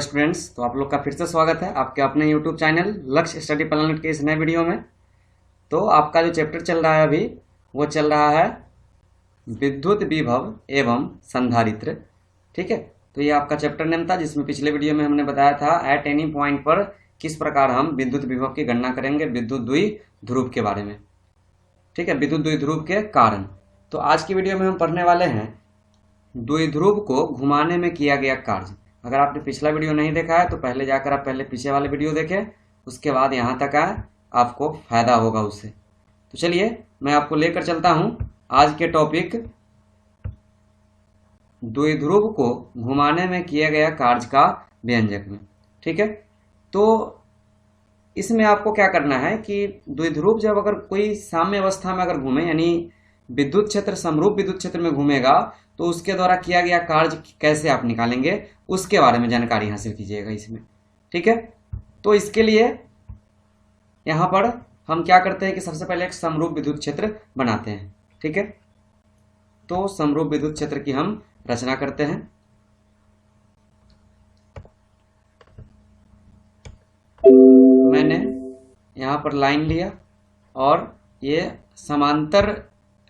Students, तो आप लोग का फिर से स्वागत है आपके अपने यूट्यूब चैनल लक्ष्य स्टडी प्लानेट के इस नए वीडियो में। तो आपका जो चैप्टर चल रहा है अभी वो चल रहा है विद्युत विभव एवं संधारित्र। ठीक है, तो ये आपका चैप्टर नेम था जिसमें पिछले वीडियो में हमने बताया था एट एनी पॉइंट पर किस प्रकार हम विद्युत विभव की गणना करेंगे विद्युत द्विध्रुव के बारे में। ठीक है, विद्युत द्विध्रुव के कारण। तो आज की वीडियो में हम पढ़ने वाले हैं द्विध्रुव को घुमाने में किया गया कार्य। अगर आपने पिछला वीडियो नहीं देखा है तो पहले जाकर आप पहले पीछे वाले वीडियो देखें, उसके बाद यहाँ तक आए, आपको फायदा होगा उससे। तो चलिए मैं आपको लेकर चलता हूँ आज के टॉपिक द्विध्रुव को घुमाने में किया गया कार्य का व्यंजक में। ठीक है, तो इसमें आपको क्या करना है कि द्विध्रुव जब अगर कोई साम्य अवस्था में अगर घूमे, यानी विद्युत क्षेत्र समरूप विद्युत क्षेत्र में घूमेगा, तो उसके द्वारा किया गया कार्य कैसे आप निकालेंगे उसके बारे में जानकारी हासिल कीजिएगा इसमें। ठीक है, तो इसके लिए यहाँ पर हम क्या करते हैं कि सबसे पहले एक समरूप विद्युत क्षेत्र बनाते हैं। ठीक है, तो समरूप विद्युत क्षेत्र की हम रचना करते हैं। मैंने यहाँ पर लाइन लिया और ये समांतर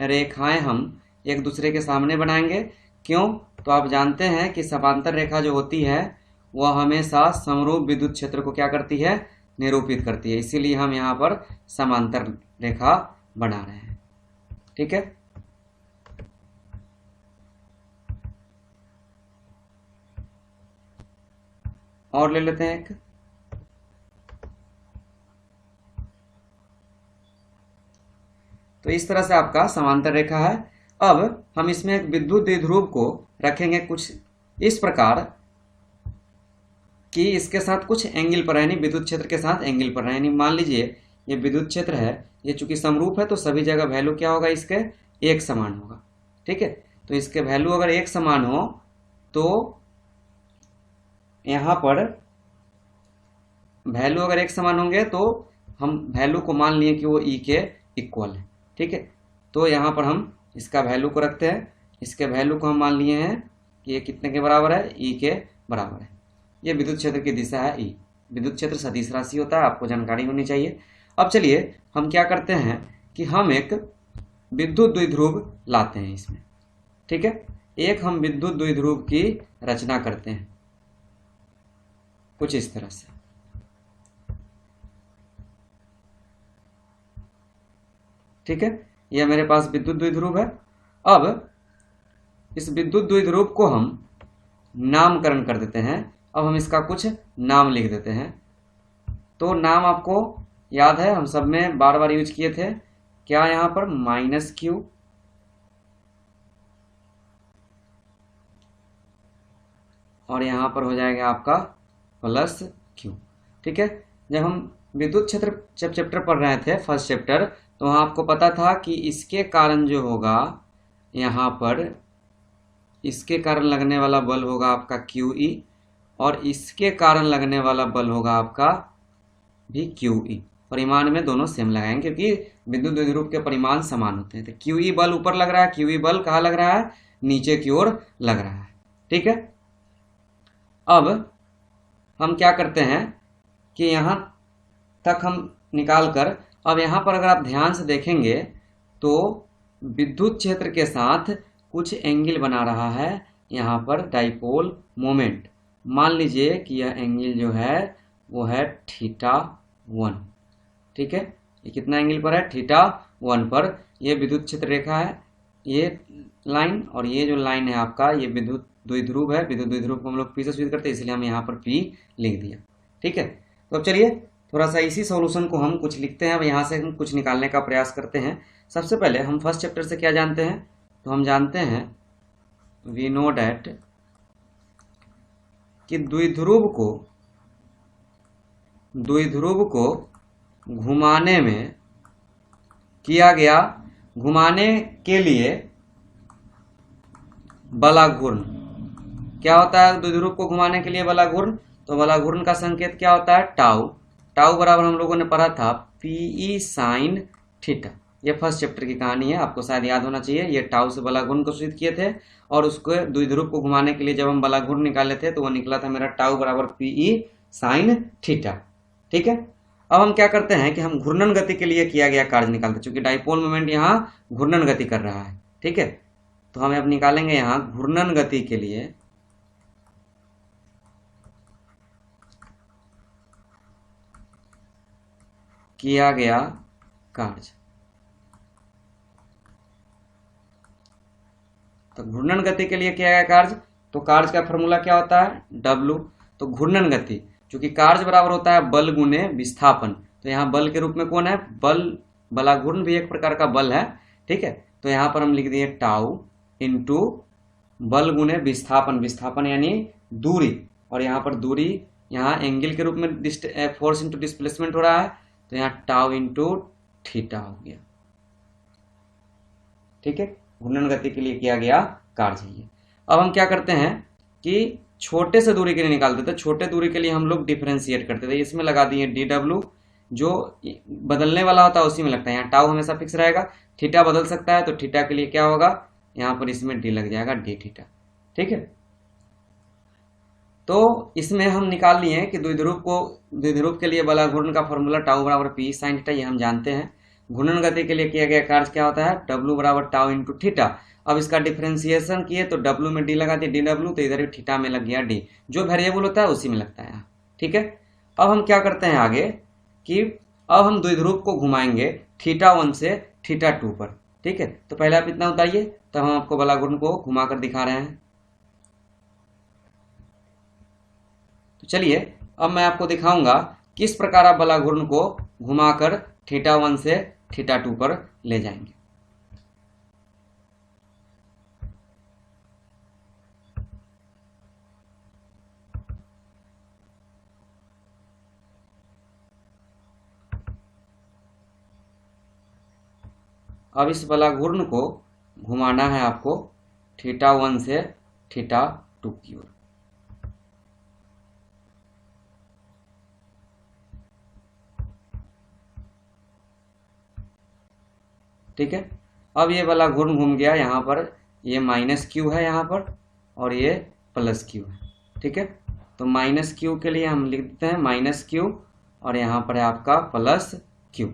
रेखाएं हम एक दूसरे के सामने बनाएंगे। क्यों? तो आप जानते हैं कि समांतर रेखा जो होती है वह हमेशा समरूप विद्युत क्षेत्र को क्या करती है, निरूपित करती है। इसीलिए हम यहाँ पर समांतर रेखा बना रहे हैं। ठीक है, और ले लेते हैं एक। तो इस तरह से आपका समांतर रेखा है। अब हम इसमें एक विद्युत द्विध्रुव को रखेंगे कुछ इस प्रकार कि इसके साथ कुछ एंगल पर, यानी विद्युत क्षेत्र के साथ एंगल पर है। यानी मान लीजिए ये विद्युत क्षेत्र है, ये चूंकि समरूप है तो सभी जगह वैल्यू क्या होगा, इसके एक समान होगा। ठीक है, तो इसके वैल्यू अगर एक समान हो तो यहाँ पर वैल्यू अगर एक समान होंगे तो हम वैल्यू को मान लिए कि वो ई के इक्वल है। ठीक है, तो यहाँ पर हम इसका वैल्यू को रखते हैं। इसके वैल्यू को हम मान लिए हैं कि ये कितने के बराबर है, ई के बराबर है। ये विद्युत क्षेत्र की दिशा है ई। विद्युत क्षेत्र सदिश राशि होता है, आपको जानकारी होनी चाहिए। अब चलिए हम क्या करते हैं कि हम एक विद्युत द्विध्रुव लाते हैं इसमें। ठीक है, एक हम विद्युत द्विध्रुव की रचना करते हैं कुछ इस तरह से। ठीक है, यह मेरे पास विद्युत द्विध्रुव है। अब इस विद्युत द्विध्रुव को हम नामकरण कर देते हैं। अब हम इसका कुछ नाम लिख देते हैं। तो नाम आपको याद है, हम सब में बार बार यूज किए थे। क्या यहाँ पर माइनस क्यू, और यहाँ पर हो जाएगा आपका प्लस क्यू। ठीक है, जब हम विद्युत क्षेत्र जब चैप्टर पढ़ रहे थे फर्स्ट चैप्टर, तो वहाँ आपको पता था कि इसके कारण जो होगा, यहाँ पर इसके कारण लगने वाला बल होगा आपका क्यू ई, और इसके कारण लगने वाला बल होगा आपका भी क्यू ई। परिमाण में दोनों सेम लगाएंगे क्योंकि विद्युत द्विध्रुव के परिमाण समान होते हैं। तो क्यू ई बल ऊपर लग रहा है, क्यू ई बल कहाँ लग रहा है, नीचे की ओर लग रहा है। ठीक है, अब हम क्या करते हैं कि यहाँ तक हम निकाल कर, अब यहाँ पर अगर आप ध्यान से देखेंगे तो विद्युत क्षेत्र के साथ कुछ एंगल बना रहा है यहाँ पर डाइपोल मोमेंट। मान लीजिए कि यह एंगल जो है वो है θ1। ठीक है, ये कितना एंगल पर है, θ1 पर। ये विद्युत क्षेत्र रेखा है, ये लाइन, और ये जो लाइन है आपका ये विद्युत द्विध्रुव है। विद्युत द्विध्रुव को हम लोग पी से सूचित करते हैं, इसलिए हम यहाँ पर पी लिख दिया। ठीक है, तो अब चलिए थोड़ा सा इसी सॉल्यूशन को हम कुछ लिखते हैं। अब यहाँ से हम कुछ निकालने का प्रयास करते हैं। सबसे पहले हम फर्स्ट चैप्टर से क्या जानते हैं, तो हम जानते हैं वी नो डैट कि द्विध्रुव को घुमाने में किया गया, घुमाने के लिए बलाघूर्ण क्या होता है, द्विध्रुव को घुमाने के लिए बलाघूर्ण। तो बलाघूर्ण का संकेत क्या होता है, टाउ। टाउ बराबर हम लोगों ने पढ़ा था पीई साइन थीटा। ये फर्स्ट चैप्टर की कहानी है, आपको शायद याद होना चाहिए। ये टाउ से बला घूर्ण को सूचित किए थे और उसको द्विध्रुव को घुमाने के लिए जब हम बला घूर्ण निकाले थे तो वो निकला था मेरा टाउ बराबर पीई साइन थीटा। ठीक है, अब हम क्या करते हैं कि हम घूर्णन गति के लिए किया गया कार्य निकालते हैं, चूंकि डाइपोल मोमेंट यहाँ घूर्णन गति कर रहा है। ठीक है, तो हम अब निकालेंगे यहाँ घूर्णन गति के लिए किया गया कार्य। तो घूर्णन गति के लिए किया गया कार्य, तो कार्य का फॉर्मूला क्या होता है, W। तो घूर्णन गति, चूंकि कार्य बराबर होता है बल गुने विस्थापन, तो यहाँ बल के रूप में कौन है, बल, बला घूर्ण भी एक प्रकार का बल है। ठीक है, तो यहाँ पर हम लिख दिए टाउ इंटू बल गुने विस्थापन, विस्थापन यानी दूरी, और यहाँ पर दूरी यहाँ एंगल के रूप में फोर्स इंटू डिस्प्लेसमेंट हो रहा है, तो यहाँ टाउ इंटू थीटा हो गया। ठीक है, घूर्णन गति के लिए किया गया कार्य है ये। अब हम क्या करते हैं कि छोटे से दूरी के लिए निकालते थे, छोटे दूरी के लिए हम लोग डिफरेंशिएट करते थे, इसमें लगा दिए DW, जो बदलने वाला होता है उसी में लगता है। यहाँ टाउ हमेशा फिक्स रहेगा, थीटा बदल सकता है, तो थीटा के लिए क्या होगा, यहाँ पर इसमें डी लग जाएगा, डी थीटा। ठीक है, तो इसमें हम निकाल लिए कि द्विध्रुव के लिए बला घूर्ण का फॉर्मूला टाउ बराबर पी साइन थीटा, ये हम जानते हैं। घूर्णन गति के लिए किया गया कार्य क्या होता है, W बराबर टाउ इंटू थीटा। अब इसका डिफरेंशिएशन किए तो W में D लगा दिए, DW, तो इधर थीटा में लग गया D, जो वेरिएबल होता है उसी में लगता है। ठीक है, अब हम क्या करते हैं आगे कि अब हम द्विध्रुव को घुमाएंगे θ1 से θ2 पर। ठीक है, तो पहले आप इतना उतारिए, तब हम आपको बला घूर्ण को घुमाकर दिखा रहे हैं। तो चलिए अब मैं आपको दिखाऊंगा किस प्रकार आप बला घूर्ण को घुमाकर θ1 से θ2 पर ले जाएंगे। अब इस बला घूर्ण को घुमाना है आपको θ1 से θ2 की ओर। ठीक है, अब ये वाला घूर्ण घूम गया, यहाँ पर ये माइनस क्यू है यहाँ पर, और ये प्लस क्यू है। ठीक है, तो माइनस क्यू के लिए हम लिख देते हैं माइनस क्यू, और यहाँ पर है आपका प्लस क्यू।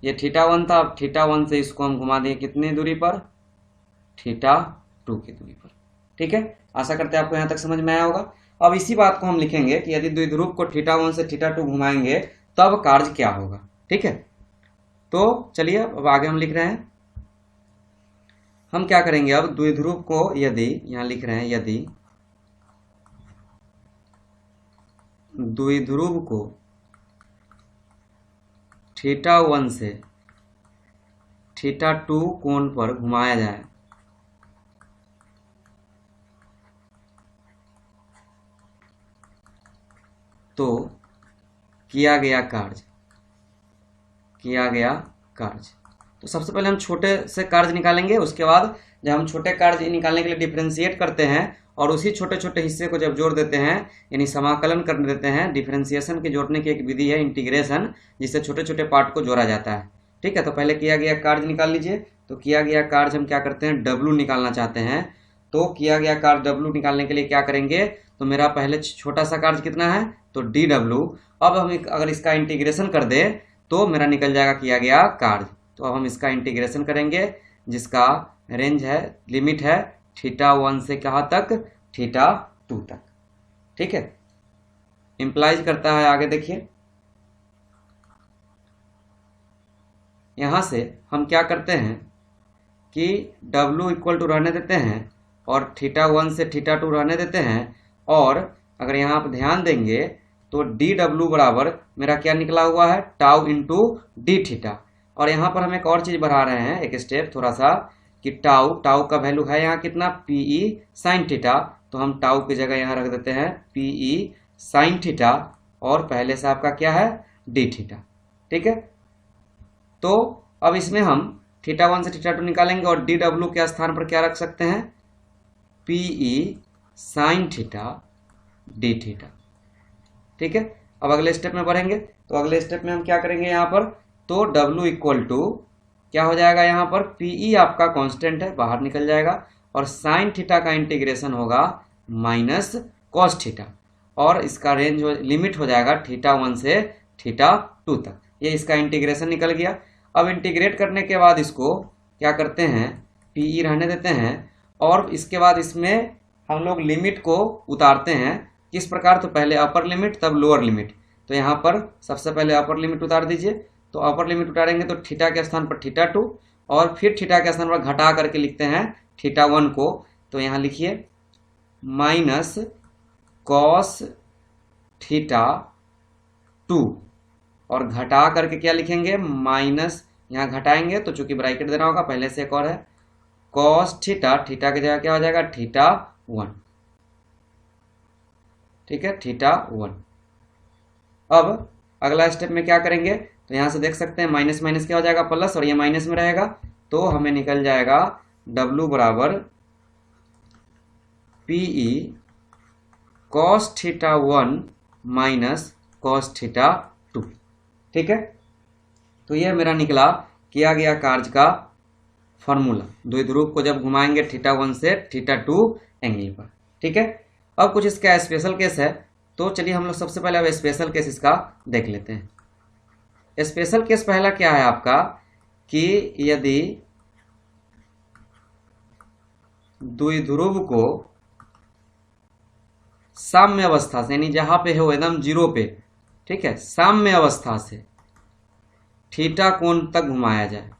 ये θ1 था, अब θ1 से इसको हम घुमा दें कितनी दूरी पर, θ2 की दूरी पर। ठीक है, आशा करते हैं आपको यहाँ तक समझ में आया होगा। अब इसी बात को हम लिखेंगे कि यदि द्विध्रुव को θ1 से θ2 घुमाएंगे तब कार्य क्या होगा। ठीक है, तो चलिए अब आगे हम लिख रहे हैं। हम क्या करेंगे, अब द्विध्रुव को यदि, यहाँ लिख रहे हैं, यदि द्विध्रुव को θ1 से θ2 कोण पर घुमाया जाए तो किया गया कार्य, तो सबसे पहले हम छोटे से कार्य निकालेंगे। उसके बाद जब हम छोटे कार्य निकालने के लिए डिफरेंशिएट करते हैं और उसी छोटे छोटे हिस्से को जब जोड़ देते हैं, यानी समाकलन कर देते हैं, डिफरेंशिएशन के जोड़ने की एक विधि है इंटीग्रेशन, जिससे छोटे छोटे पार्ट को जोड़ा जाता है। ठीक है, तो पहले किया गया कार्य निकाल लीजिए। तो किया गया कार्य हम क्या करते हैं, W निकालना चाहते हैं, तो किया गया कार्य W निकालने के लिए क्या करेंगे, तो मेरा पहले छोटा सा कार्य कितना है, तो DW। अब हम अगर इसका इंटीग्रेशन कर दे तो मेरा निकल जाएगा किया गया कार्य। तो अब हम इसका इंटीग्रेशन करेंगे, जिसका रेंज है, लिमिट है θ1 से कहाँ तक, θ2 तक। ठीक है, इंप्लाइज करता है, आगे देखिए, यहाँ से हम क्या करते हैं कि W इक्वल टू रहने देते हैं और θ1 से θ2 रहने देते हैं, और अगर यहाँ आप ध्यान देंगे तो DW बराबर मेरा क्या निकला हुआ है, टाउ इंटू डी थीटा। और यहाँ पर हम एक और चीज़ बढ़ा रहे हैं, एक स्टेप थोड़ा सा, कि टाउ का वैल्यू है यहाँ कितना, PE साइन थीटा, तो हम टाउ की जगह यहाँ रख देते हैं PE साइन थीटा, और पहले से आपका क्या है, डी थीटा। ठीक है, तो अब इसमें हम θ1 से θ2 निकालेंगे और DW के स्थान पर क्या रख सकते हैं, PE sine theta D theta. ठीक है, अब अगले स्टेप में बढ़ेंगे, तो अगले स्टेप में हम क्या करेंगे यहाँ पर, तो W इक्वल टू क्या हो जाएगा यहाँ पर, पीई आपका कांस्टेंट है, बाहर निकल जाएगा, और साइन थीटा का इंटीग्रेशन होगा माइनस कॉस थीटा, और इसका रेंज लिमिट हो जाएगा थीटा 1 से थीटा 2 तक। ये इसका इंटीग्रेशन निकल गया। अब इंटीग्रेट करने के बाद इसको क्या करते हैं, पीई रहने देते हैं, और इसके बाद इसमें हम लोग लिमिट को उतारते हैं। किस प्रकार, तो पहले अपर लिमिट तब लोअर लिमिट। तो यहाँ पर सबसे पहले अपर लिमिट उतार दीजिए। तो अपर लिमिट उतारेंगे तो थीटा के स्थान पर थीटा 2, और फिर थीटा के स्थान पर घटा करके लिखते हैं थीटा 1 को। तो यहाँ लिखिए माइनस कॉस थीटा 2, और घटा करके क्या लिखेंगे, माइनस, यहाँ घटाएंगे तो चूंकि ब्रैकेट देना होगा पहले से, एक और है कॉस थीटा, थीटा की जगह क्या हो जाएगा थीटा 1, ठीक है, थीटा 1। अब अगला स्टेप में क्या करेंगे, तो यहाँ से देख सकते हैं माइनस माइनस क्या हो जाएगा प्लस, और ये माइनस में रहेगा, तो हमें निकल जाएगा W बराबर PE cos theta 1 minus cos theta 2, ठीक है। तो यह मेरा निकला किया गया कार्य का फॉर्मूला, द्विध्रुव को जब घुमाएंगे थीटा 1 से थीटा 2 एंगल पर, ठीक है। अब कुछ इसका स्पेशल केस है, तो चलिए हम लोग सबसे पहले अब स्पेशल केस इसका देख लेते हैं। स्पेशल केस पहला क्या है आपका, कि यदि द्विध्रुव को साम्य अवस्था से, यानी जहां पे है वो एकदम जीरो पे, ठीक है, साम्य अवस्था से थीटा कोण तक घुमाया जाए।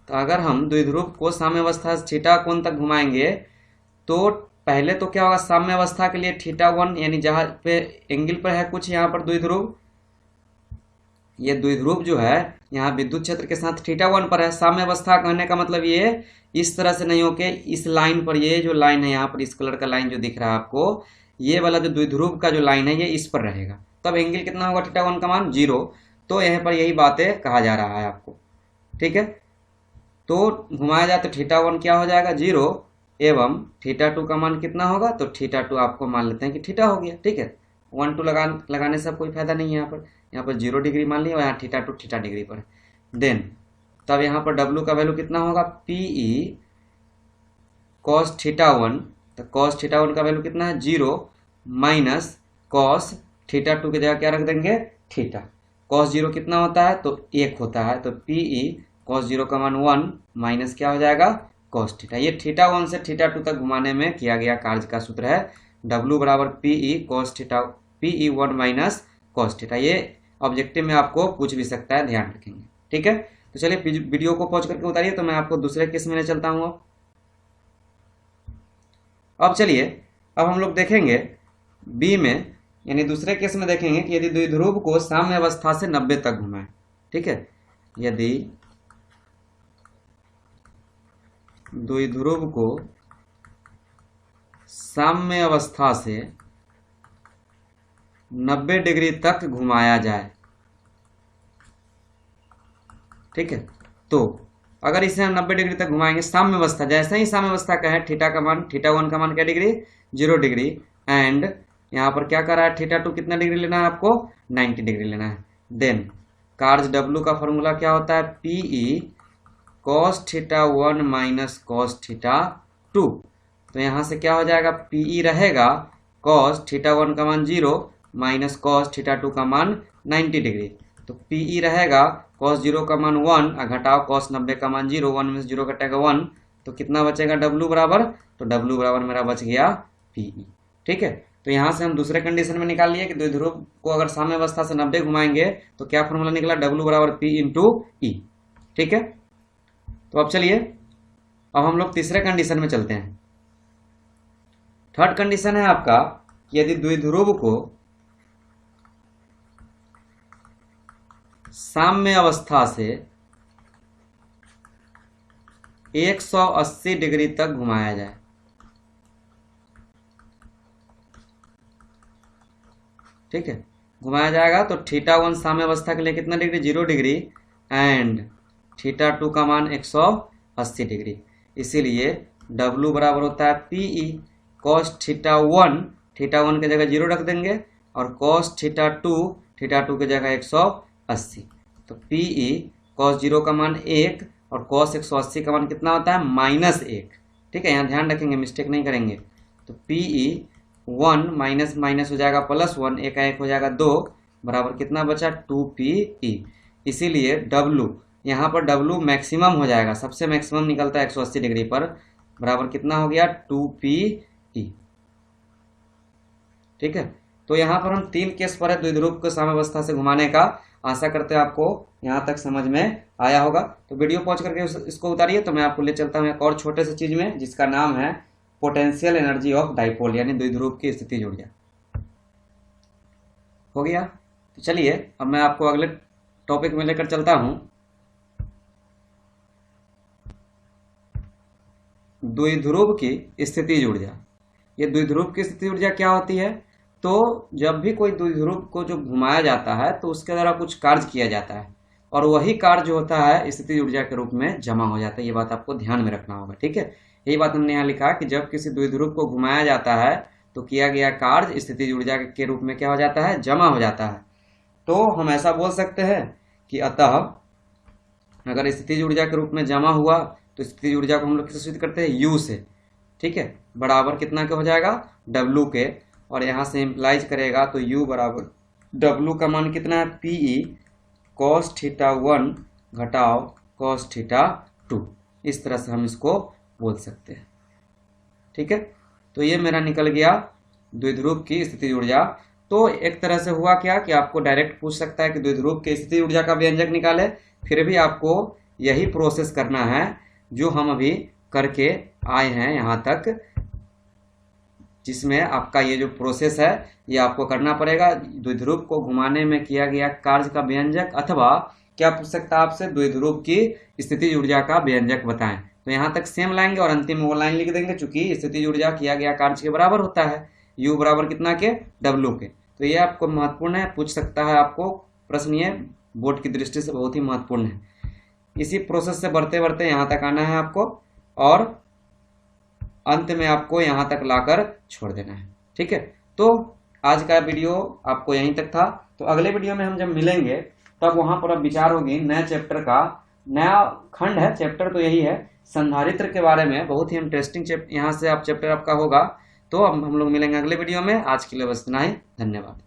तो अगर हम द्विध्रुव को साम्य अवस्था से थीटा कोण तक घुमाएंगे, तो पहले तो क्या होगा, साम्य अवस्था के लिए थीटा 1, यानी जहां पे एंगल पर है कुछ यहाँ पर द्विध्रुव, ये द्विध्रुव जो है यहाँ विद्युत क्षेत्र के साथ थीटा 1 पर है। साम्य अवस्था कहने का मतलब ये इस तरह से नहीं हो के इस लाइन पर, ये जो लाइन है यहाँ पर, इस कलर का लाइन जो दिख रहा है आपको, ये वाला जो द्विध्रुव का जो लाइन है ये इस पर रहेगा, तब एंगल कितना होगा थीटा 1 का मान 0। तो यहाँ पर यही बातें कहा जा रहा है आपको, ठीक है। तो घुमाया जाए तो थीटा 1 क्या हो जाएगा 0, एवं थीटा 2 का मान कितना होगा, तो थीटा 2 आपको मान लेते हैं कि थीटा हो गया, ठीक है। 1 2 लगाने से कोई फायदा नहीं है, यहाँ पर 0 डिग्री मान लिया, और यहाँ थीटा 2 थीटा डिग्री पर। देन तब यहाँ पर W का वैल्यू कितना होगा, पीई कॉस थीटा 1, तो कॉस थीटा 1 का वैल्यू कितना है 0, माइनस कॉस थीटा 2 की जगह क्या रख देंगे थीटा। कॉस 0 कितना होता है, तो 1 होता है, तो पीई कॉस 0 का मान 1 माइनस क्या हो जाएगा कॉस थीटा। ये थीटा 1 से थीटा 2 तक घुमाने में किया गया कार्य का सूत्र है, W बराबर PE cos theta, PE 1 minus cos theta. ये ऑब्जेक्टिव में आपको पूछ भी सकता है, ध्यान रखेंगे, ठीक है। तो चलिए वीडियो को पॉज करके उतारिए, तो मैं आपको दूसरे केस में ले चलता हूँ। अब चलिए, अब हम लोग देखेंगे बी में, यानी दूसरे केस में देखेंगे कि यदि द्विध्रुव को साम्य अवस्था से 90 तक घुमाए, ठीक है, यदि द्विध्रुव को साम्य अवस्था से 90 डिग्री तक घुमाया जाए, ठीक है। तो अगर इसे हम 90 डिग्री तक घुमाएंगे साम्य अवस्था, जैसे ही साम्य अवस्था का है, थीटा का मान, थीटा 1 का मान क्या डिग्री 0 डिग्री, एंड यहाँ पर क्या कर रहा है थीटा 2 कितना डिग्री लेना है आपको 90 डिग्री लेना है। देन कार्य W का फॉर्मूला क्या होता है, PE cos theta 1 minus cos theta 2। तो यहाँ से क्या हो जाएगा, पीई रहेगा कॉस थीटा 1 का मान 0 माइनस कॉस थीटा 2 का मान 90 डिग्री, तो पीई रहेगा कॉस 0 का मान 1, घटाओ कॉस 90 का मान 0, 1 में से 0 घटेगा 1, तो कितना बचेगा W बराबर, तो W बराबर मेरा बच गया पीई, ठीक है। तो यहाँ से हम दूसरे कंडीशन में निकाल लिए कि द्विध्रुव को अगर साम्य अवस्था से 90 घुमाएंगे तो क्या फॉर्मूला निकला, W बराबर P इंटू ई, ठीक है। तो अब चलिए, अब हम लोग तीसरे कंडीशन में चलते हैं। थर्ड कंडीशन है आपका, यदि द्विध्रुव को साम्य अवस्था से 180 डिग्री तक घुमाया जाए, ठीक है, घुमाया जाएगा तो थीटा 1 साम्य अवस्था के लिए कितना डिग्री 0 डिग्री, एंड थीटा 2 का मान 180 डिग्री। इसीलिए W बराबर होता है पीई कॉस थीटा 1, थीटा 1 की जगह 0 रख देंगे, और कॉस थीटा 2 थीटा 2 की जगह 180। तो PE cos 0 का मान 1 और cos 180 का मान कितना होता है -1। ठीक है, यहाँ ध्यान रखेंगे, मिस्टेक नहीं करेंगे। तो PE 1 माइनस माइनस हो जाएगा +1, एक 1 हो जाएगा 2, बराबर कितना बचा 2PE। इसीलिए W, यहाँ पर W मैक्सिमम हो जाएगा, सबसे मैक्सिमम निकलता है 180 डिग्री पर, बराबर कितना हो गया 2PE। ठीक है, तो यहाँ पर हम 3 केस पर है द्विध्रुव को साम्यावस्था से घुमाने का। आशा करते हैं आपको यहाँ तक समझ में आया होगा। तो वीडियो पॉज करके इसको उतारिए, तो मैं आपको ले चलता हूँ एक और छोटे से चीज में, जिसका नाम है पोटेंशियल एनर्जी ऑफ डाइपोल, यानी द्विध्रुव की स्थितिज ऊर्जा। हो गया, तो चलिए अब मैं आपको अगले टॉपिक में लेकर चलता हूँ, द्विध्रुव की स्थितिज ऊर्जा। ये द्विध्रुव की स्थितिज ऊर्जा क्या होती है? तो जब भी कोई द्विध्रुव को जो घुमाया जाता है तो उसके द्वारा कुछ कार्य किया जाता है, और वही कार्य जो होता है स्थितिज ऊर्जा के रूप में जमा हो जाता है। ये बात आपको ध्यान में रखना होगा। ठीक है, यही बात हमने यहाँ लिखा कि जब किसी द्विध्रुव को घुमाया जाता है तो किया गया कार्य स्थितिज ऊर्जा के रूप में क्या हो जाता है, जमा हो जाता है। तो हम ऐसा बोल सकते हैं कि अतः अगर स्थितिज ऊर्जा के रूप में जमा हुआ तो स्थितिज ऊर्जा को हम लोग किससे सूचित करते हैं, U से। ठीक है, बराबर कितना के हो जाएगा W के, और यहाँ से इम्प्लाइज करेगा तो U बराबर W का मान कितना है PE cos थीटा 1 घटाओ cos थीटा 2। इस तरह से हम इसको बोल सकते हैं। ठीक है, तो ये मेरा निकल गया द्विध्रुव की स्थितिज ऊर्जा। तो एक तरह से हुआ क्या कि आपको डायरेक्ट पूछ सकता है कि द्विध्रुव की स्थितिज ऊर्जा का व्यंजक निकाले, फिर भी आपको यही प्रोसेस करना है जो हम अभी करके आए हैं यहाँ तक, जिसमें आपका ये जो प्रोसेस है ये आपको करना पड़ेगा। द्विध्रुव को घुमाने में किया गया कार्य का व्यंजक, अथवा क्या पूछ सकता है आपसे, द्विध्रुव की स्थितिज ऊर्जा का व्यंजक बताएं। तो यहाँ तक सेम लाएंगे और अंतिम में वो लाइन लिख देंगे, चूंकि स्थितिज ऊर्जा किया गया कार्य के बराबर होता है, U बराबर कितना के W के। तो ये आपको महत्वपूर्ण है, पूछ सकता है आपको प्रश्न, ये बोर्ड की दृष्टि से बहुत ही महत्वपूर्ण है। इसी प्रोसेस से बढ़ते बढ़ते यहाँ तक आना है आपको, और अंत में आपको यहाँ तक लाकर छोड़ देना है। ठीक है, तो आज का वीडियो आपको यहीं तक था। तो अगले वीडियो में हम जब मिलेंगे तब वहां पर अब विचार होगी नए चैप्टर का, नया खंड है, चैप्टर तो यही है, संधारित्र के बारे में। बहुत ही इंटरेस्टिंग यहाँ से आप चैप्टर आपका होगा। तो अब हम लोग मिलेंगे अगले वीडियो में। आज के लिए बस इतना ही, धन्यवाद।